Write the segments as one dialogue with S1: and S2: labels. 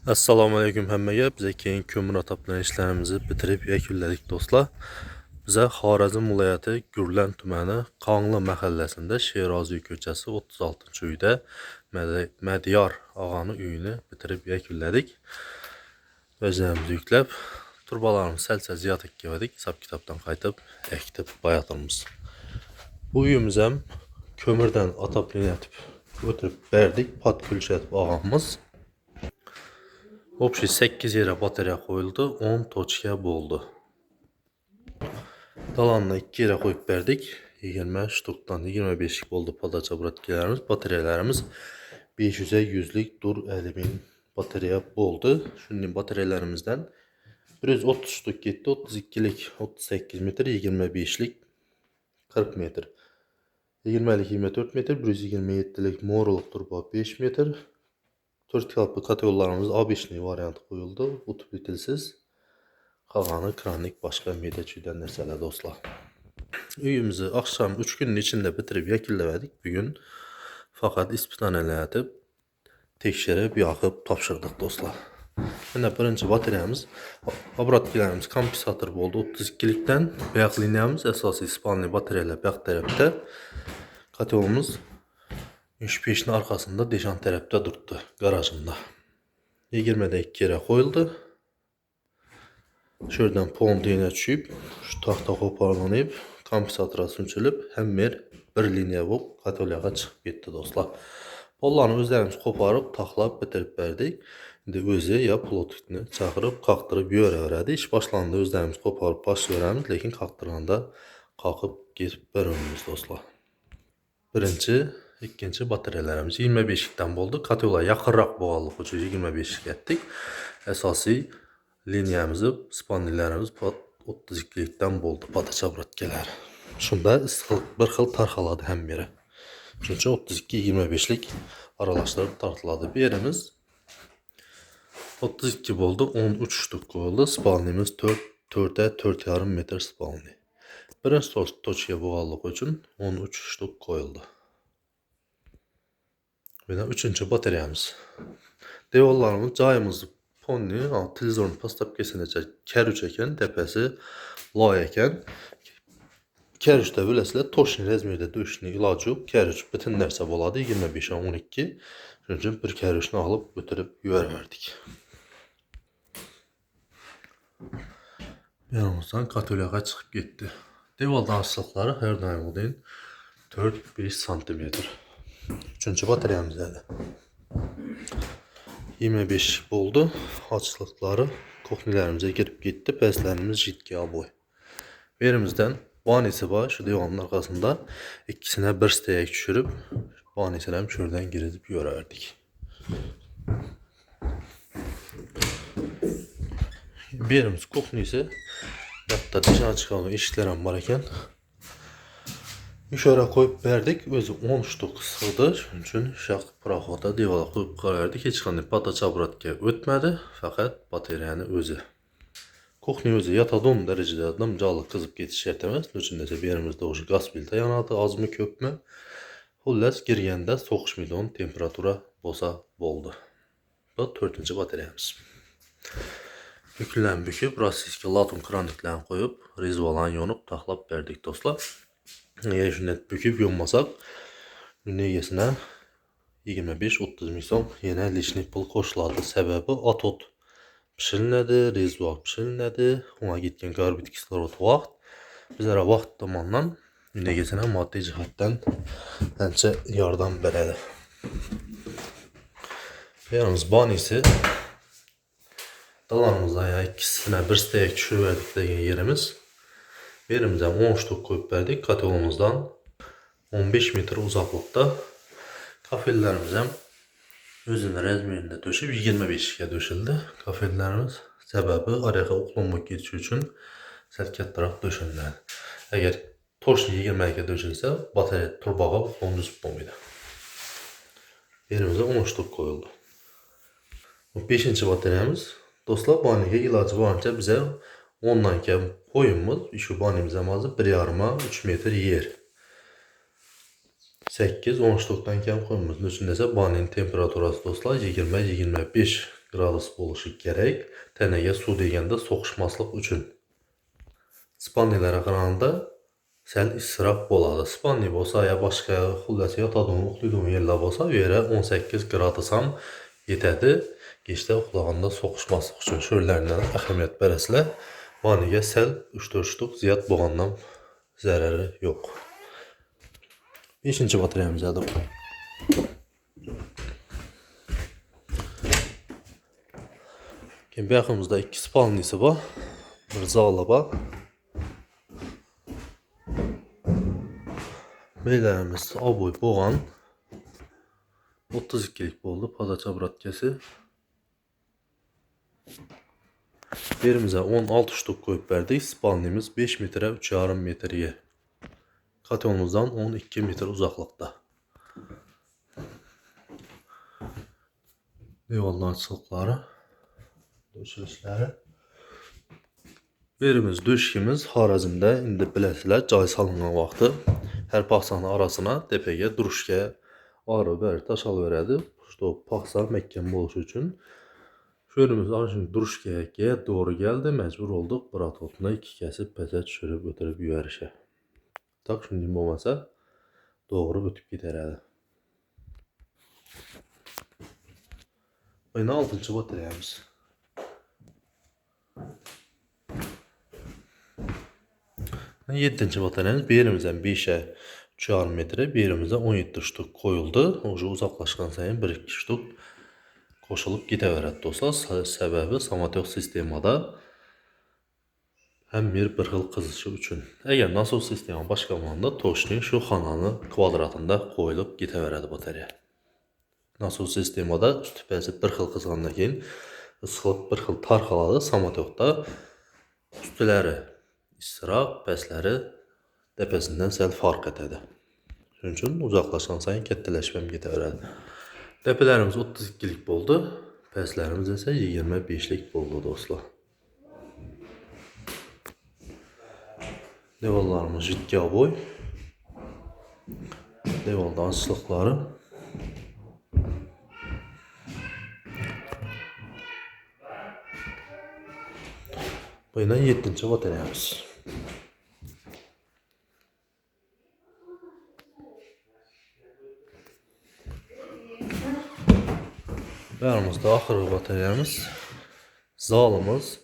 S1: Assalomu alaykum hammaga. Biz keyin ko'mir ataplagan ishlarimizni bitirib yakunladik do'stlar. Biza Xorazm viloyati Gurlan tumani Qonli mahallasida Sheroziy ko'chasi 36-uyda Madiyor og'ani uyini bitirib yakunladik. O'zimiz yuklab turbalarimiz sal ziyod ekkedik. Hisob kitobdan qaytib ekitib bayatırmiz. Bu uyimiz ham ko'mirdan ataplanatib o'tirib berdik. Pat kulchatib og'amiz. Общий 8 yere batarya koyuldu, 10 toçka buldu. Dalanına 2 yere koyup verdik. 20 ştuktan 25'lik oldu padaça bırakkelerimiz. Bataryalarımız 500'e 100'lik dur 50.000 batarya oldu. Şimdi bataryalarımızdan 130 ştuk gitti. 32'lik 38 metre, 25'lik 40 metre. 20'lik 24 metre, 127'lik moruluk turba 5 metre. 4 kapı kategorilarımız A5'li variantı koyuldu. Bu tip bitilsiz. Kalanı kronik başka medyaçüden nesələ dostlar. Üyümüzü akşam 3 günün içinde bitirip yakillemedik bugün. Fakat ispitanelerdi tekşere bir akıp tapşırdık dostlar. Yine birinci bataryamız, abratkilerimiz kompensator oldu 32'likten. Beyaq liniyamız esası İspanlı bataryalar beyaq tərəfdə. Kategorimiz 35'in arkasında dejan tərəfdə durdu garajında. 20'de 2 yere koyuldu. Şuradan pon düğüne düşüp, şu tahta koparlanıp, kompensatora sünçülüp, hem bir liniya bu katoliyağa çıkıp gitti dostlar. Pollarını özlerimiz koparıp, taxlap, bitirip verdik. Şimdi özü ya pilotikini çağırıp, kalktırıp, öyrədi. İş başlandı, özlerimiz koparıp, başlayıramiz, lekin kalktıranda kalkıp geçip verimiz dostlar. Birinci, ikinci bataryalarımız 25'likten oldu. Katoliyağa yaxınraq boğalıq üçün 25'lik etdik. Esası liniyamızı, spanillerimiz 32'likten oldu pataça bırakkeler. Şunda bir xil tarxaladı hem biri. Çünkü 32-25'lik aralaştırıp tartıladı. Bir yerimiz 32 oldu, 13 ştuk oldu. Spanilimiz 4'e 4,5 metre spanil. Birinci toçya boğalıq üçün 13 ştuk koyuldu. Ve üçüncü bataryamız. Devollarımız cayımızı ponni, televizorun pastap kesinecek kerüç eken, tepesi lay eken. Kerüçdə biləsilə toşni rezmirdə döşni ilacı yok. Kerüç bütün derse boladı 25'e 12. Çünkü bir kerüçünü alıp götürüp verdik. Yanımızdan katoliyağa çıkıp gitti. Deval danslıkları her daim olayın 4-5 santimetre. Üçüncü bataryamız dedi. 25 oldu. Açlıkları koknilerimize girip gitti. Peslerimiz jitki aboy. Verimizden banisi var. Şu divanın arkasında ikisine bir steyek düşürüp banisine şuradan girip yorardık. Birimiz koknisi hatta dışarı çıkan işlerim varken Müşara koyup verdik. Özü 10 ştuk sığdı. Çünkü şaq praxoda divala koyup verdik. Hiç qanday pataça bırakka ötmedi. Fakat bataryanı özü. Kokni özü yatadon derecede dımcalı kızıp geçiş etmez. Üçün ise bir yerimizde oğuşu gaz bildi yanadı. Az mı köp mü? Hullas girgende soğuşmaydığın temperatura bosa oldu. Bu 4. bataryamız. Bükülen büküp rasiski latum kraniklerini koyup rizvalan yonup taxlap verdik dostlar. Eğer şunnet büküp yonmasak neyesine 25-30 milyon yine lişnik pul koşuladı. Sebebi atot pişirildi, rezvak pişirildi. Ona gitken karbit kislorod vaxt. Bizlere vaxt zamandan neyesine maddi cihattan bence yardım veredi. Yalnız banisi dalanımızdan ya ikisine bir steyek düşürüverdik degen yerimiz. Yerimizden 10 ştuk koyup verdik. Kategomuzdan 15 metre uzaklıkta. Kafellerimizden özünün rezmirinde döşüp 25'e döşüldü. Kafellerimiz sebebi araya uklamak geçiş için serket taraf döşüldü. Eğer toşlu 20'ye döşülse batarya turbağa uklandı tutmamaydı. Yerimize 10 ştuk koyuldu. 5. bataryamız dostlar banike ilacı varınca bize ondan kem koyumuz şu banimize mazı 1,5-3 metre yer. 8-10 ştuktan kem koyumuzun içindeyse baninin temperaturası dostlar 20-25 gradus oluşu gerek. Tənəyə su degəndə soxuşmaslıq üçün. Spannelərə qaranda səl istirab boladı. Spanne olsa ya başqa xulləsi yatadığım, oxuyduğum yerlər olsa yerə 18 gradusam yetədi. Geçdə oxulağında soxuşmaslıq üçün şörlərindən əhəmiyyət bərəslə. Vanigə səl 3-4 ştuk ziyad boğandan zərəri yox. 5-ci bateriyamızdadır. Yaxımızda 2 spannisi var. Bir zala var. Beylərimiz aboy boğan 32'lik oldu padaça bratkesi. Yerimize 16 ştuk koyup verdik. Spannimiz 5 metre 3,5 metreye. Katyonumuzdan 12 metre uzaklıkta. Devallı açılıkları. Döşülüşləri. Yerimiz döşkimiz Xarəzmdə indi biləsilər cay salınma vaxtı. Hər paxsanın arasına dəpəyə, duruşkaya arı bəri taşal verədi. İşte paxsa məhkəm oluşu üçün. Şörümüz arşın duruşkaya doğru geldi. Məcbur olduq. Bırat otuna 2 kəsib bəzə düşürüb ötürüb yüyərişə. Tak şimdi olmasa doğru ötüb gedərədi. Yine 6-cı bateriyamız. Yedinci bataryanız bir yerimizden 5'e 3,5 metre, bir yerimizden 17 ştuk koyuldu. Oca uzaklaşkan sayın 1-2 ştuk koşulup gideverət dostlar. Səbəbi Samatyok sistemada həm bir xil qızışı üçün. Əgər nasos sistemi başqamanında toşni şu xananın kvadratında qoyulub gideverədi batarya. Nasos sistemada üstü bəzi bir xil qızğandan keyin ısılıb bir xil tarxaladı. Samatyokda üstüləri istirab, bəsləri dəpəsindən səl farq etədi. Çünki uzaqlaşan sayın kəttələşməm getəverədi. Dəpələrimiz 32'lik oldu. Bəslərimiz isə 25'lik oldu dostlar. Devallarımız ciddi aboy. Devalda açılıqları. Bu ilə 7-ci bateriyamız. Yanımızda axırı bateriyamız. Zalımız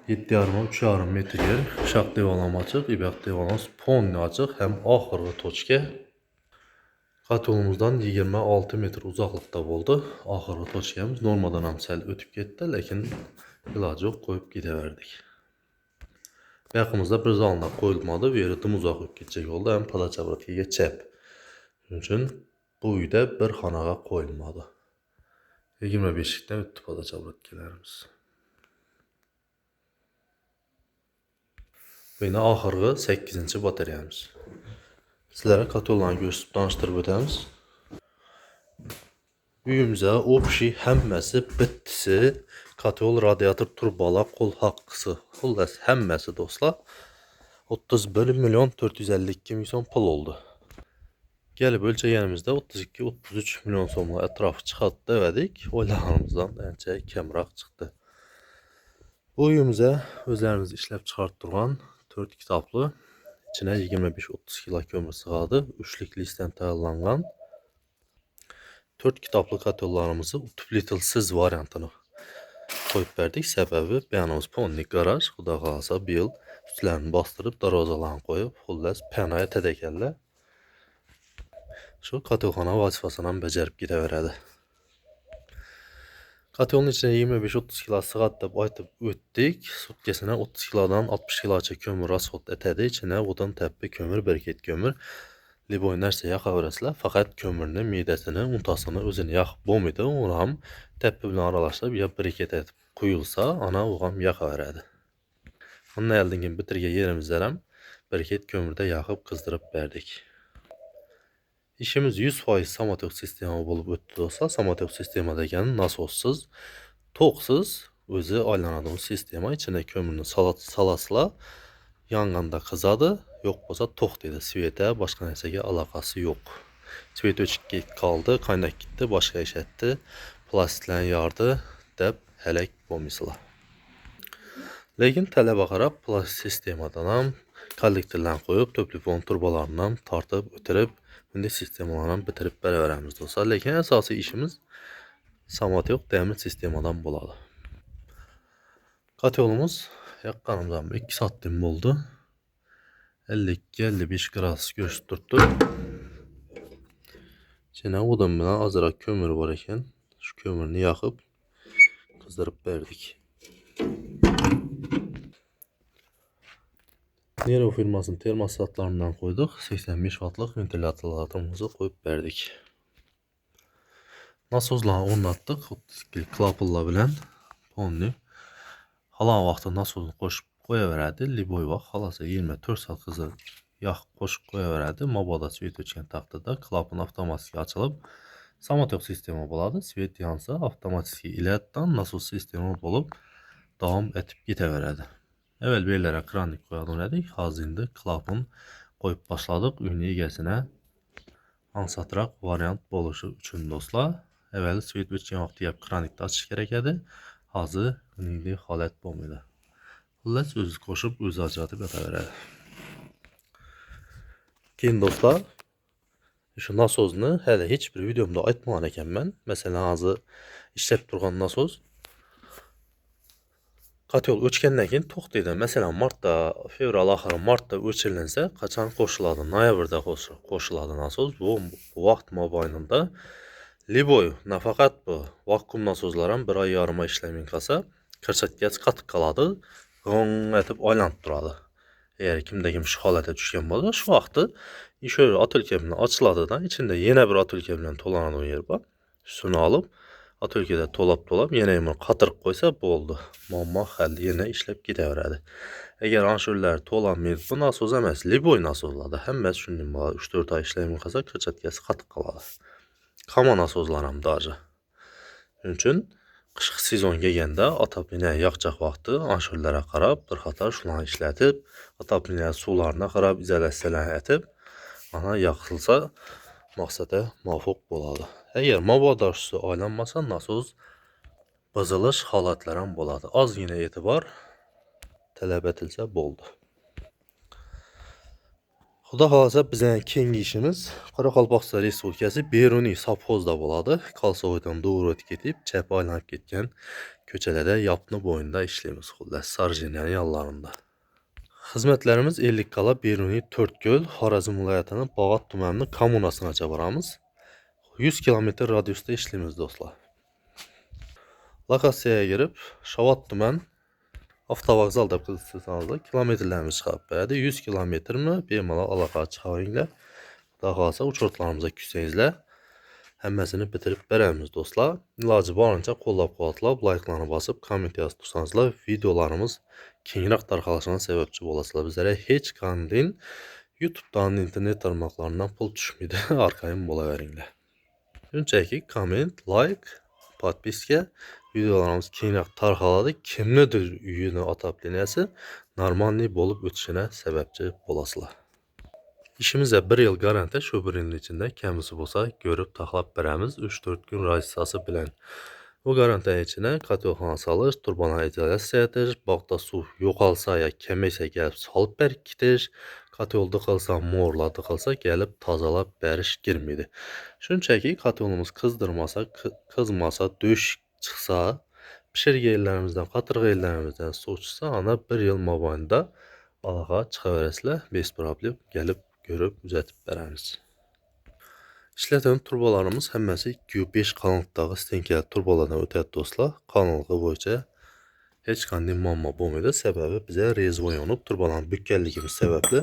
S1: 7,5-3,5 metr yer. Şaq devalam açıq, ibaq devalam ponni açıq, həm axırı toçka. Katyolumuzdan 26 metr uzaqlıqda oldu. Axırı toçkamiz normadan hamsəl ötüb getdi, lakin ilacı yox qoyub gedəverdik. Yaxımızda bir zalına qoyulmadı, yeri dım uzaq getəcək oldu, həm padaça bratkaya çəp. Çünki bu uyda bir xanağa qoyulmadı. 25'likdən ötdü padaça bratkalarımız. Bu yine axırğı 8-ci bateriyamız. Sizlərə katyolanı göstərib danışdırıb ötəmiz. Uyumuzə opşi həmməsi bittisi, katyol, radiator, turbala, qol haqqısı, xullas həmməsi dostlar 31.452 milyon pul oldu. Gəlib ölçəyənimizdə 32-33 milyon somla ətrafı çıxartdı dedik. Oylağımızdan əncə kəmraq çıxdı. Bu uyumuza özlərimiz işləb çıxartdırğan 4 kitablı, içinə 25-30 kilo kömür sığadı, 3'lük listdən təyirlanğan 4 kitablı katyollarımızı utilitasiz variantını koyub verdik. Səbəbi bəyanımız ponnik qaraj, xuda qalsa bir yıl üstlərini bastırıb, darazalarını qoyub, xullas pənaya tədəkəllə şu katyolxana vazifasından becərib gedəverədi. Katyolun içine 25-30 kilo sığattıb aytıb ötdik. Sutkesine 30 kilodan 60 kiloça kömür asfalt etədi. İçine odan təppi kömür, bereket kömür. Liboy nərsə yaxa verəsilər. Fəqət kömürünü, midəsini, untasını özünü yaxıb bom idi. Onam təppi ilə aralaşdırıb ya bereket edib quyulsa, ana oğam yaxa verədi. Onun əldin kimi bitirgə yerimizlərəm bereket kömürdə yaxıb qızdırıb verdik. İşimiz 100% Samatyok sistemi olub ötdü olsa, Samatyok sistemi degənin nasossuz, toksuz, özü aylanadığımız sistema içində kömürünü salasla yanğanda qızadı, yox olsa tox dedi. Svetə, başqa nəsəyə alaqası yox. Svet öçük qaldı, kaynak gitti, başqa işətdi, plastiklərini yardı, dəb hələk olmuşlar. Lakin tələ baxaraq plastik sistemadan kollektorlarını qoyub, töplüfon turbalarından tartıb, ötürüb, indi sistemalarını bitirib bərabərəmizdə olsa. Lakin əsası işimiz samat yox, dəmir sistemadan buladı. Katyolumuz yakkanımızdan 2 santim oldu. 52-55 gradus gösterdi. İçine odun bilen azırak kömür var iken şu kömürünü yakıp kızdırıp verdik. Nero firmasının termostatlarından koyduk. 85 wattlık ventilatorlarımızı koyup verdik. Nasozla onlattık. Klapılla bilen onu. Halan vaxtı nasozunu qoşub qoya verədi. Liboy vaxt halasa 24 saat qızır yax qoşub qoya verədi. Mabada svet öçkən taxtada klapın avtomatik açılıb samatyoq sistemi buladı. Svet yansa avtomatik ilətdən nasos sistemi olub davam etib getə verədi. Əvvəl bellərə kranik qoyalım dedik. Hazırda klapın qoyub başladıq. Ünlü yegesinə ansatraq variant oluşu üçün dostlar. Əvvəli svet öçkən vaxtı yap kranikdə açış gərəkədir. Hazır ünlü halət bombaydı. Xullas özü qoşub özü acatıb yata verədi. Keyin dostlar, şu nasozunu hələ heç bir videomda aytmagan ekan mən. Məsələn, hazır işləb turğan nasoz katyol öçkəndən keyin toxtaydı. Məsələn, martda, fevral axırı martda öçülənsə, qaçan qoşuladı, noyabrda qoşuladı nasoz. Bu vaxt mobaynında Liboy, nafaqat bu vakum nasozların bir ay yarıma işləmin qasa, kırçatgəç qatıq qaladı, qon etib aylanıb duradı. Eğer kimdə kim şu halətə düşkən olsa, şu vaxtı şöyle atölkəmini açıladıdan içində yenə bir atölkəmlə tolanan o yer var. Üstünü alıb, atölkədə tolab, yenə bir qatırıq qoysa bu oldu. Muamma həlli yenə işləb gedə verədi. Eğer anşörlər tolanmayıb, bu nasoz əməz, Liboy nasozladı. Həmməz şunun 3-4 ay işləmin qasa, kırçatgəç qatıq qaladı. Kama nasozlaram darca. Üçün qışıq sezon gələndə atapinə yağcaq vaxtı anşörlərə qarab bir xatar şulanı işlətib, atapinə sularına qarab izələssələrini ətib, ana yaxılsa maqsada muvafiq boladı. Əgər mabada arzusu aylanmasa nasoz bızılış halatlarım boladı. Az yine etibar tələb etilsə boldu. Xuda xalasa bizə keyingi işimiz Qaraqalpaqstan Respublikası Beruni Savxozda boladı. Kalsoydan doğru getib, çəpə aylanıb getkən köçələdə yapını boyunda işləyimiz xullas Sarjinyanın yanlarında. Xizmətlərimiz Ellikqala Beruni Törtgöl Xorazm vilayətinin Bağat tumanının kommunasına çabaramız. 100 km radiusda işləyimiz dostlar. Lokasiyaya girib Şavat tuman avtovokzal da qılsızsanızda kilometrlərimiz çıxab bədi 100 kilometrmi beməla alaqa çıxayınla daha qalsa uçurtlarımıza küsəyizlə həmməsini bitirib bərəmiz dostlar. İlacı barınca qollab qolatlab, like'larını basıb, komment yazıb tursanızlar videolarımız keyinraq tarqalışına səbəbçi olasılar. Bizlərə heç qandın YouTube'dan, internet tarmaqlarından pul düşmüydü. Arxayın bola verinlər. Öncəki komment, like, podpiska videolarımız keyinraq tarqaladı. Kimlədir üyünü ataplinəsi normalni olub ötüşünə səbəbçi olasılar. İşimizə 1 yıl garantiya şu bir ilin içində kəmisi olsa görüb taxlab bərəmiz 3-4 gün razısası bilən. Bu garantiya içinə katyolxana salır, turbana izolyasiya edir, bağda su yoxalsa ya kəməsə gəlib salıb bərkidir, katyolda qalsa, morladı qalsa gəlib tazalab bəriş girmidi. Şunçəki katyolumuz qızdırmasa, qızmasa, döş çıxsa, pişirgə yerlərimizdən, qatırğı yerlərimizdən su çıxsa, ana 1 yıl mobaynında alağa çıxa verəsilə, bez problem gəlib görüb düzətib bərəmiz. İşlətən turbalarımız həmməsi Q5 qalınlıqdağı stenkəli turbalardan ötədi dostlar. Qalınlığı boyunca heç qanday muamma olmaydı. Səbəbi bizə rezvoy olub, turbaların bükkəlligimiz səbəbli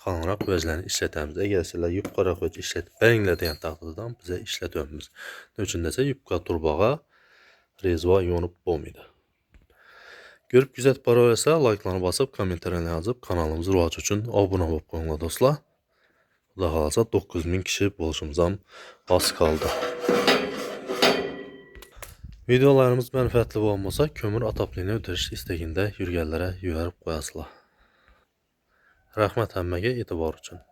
S1: qalınraq vəclərini işlətəmiz. Əgər sizlər yuqara vəcə işlətib bərinlə deyən taxtadan bizə işlətəmiz. Nöçündəsə yuqqa turbağa rezvoy yonub olmaydı. Görüb güzət barəsə like'larını basıb, kommentarlarını yazıb kanalımızı ruhaç üçün abunə olub qoyunlar dostlar. Daha qalsa 9000 kişi buluşumuzdan az qaldı. Videolarımız mənfəətli olmasa kömür ataplinə ödəniş istəyində yürgənlərə yüyərib qoyasılar. Rəhmət həmməyə etibar üçün.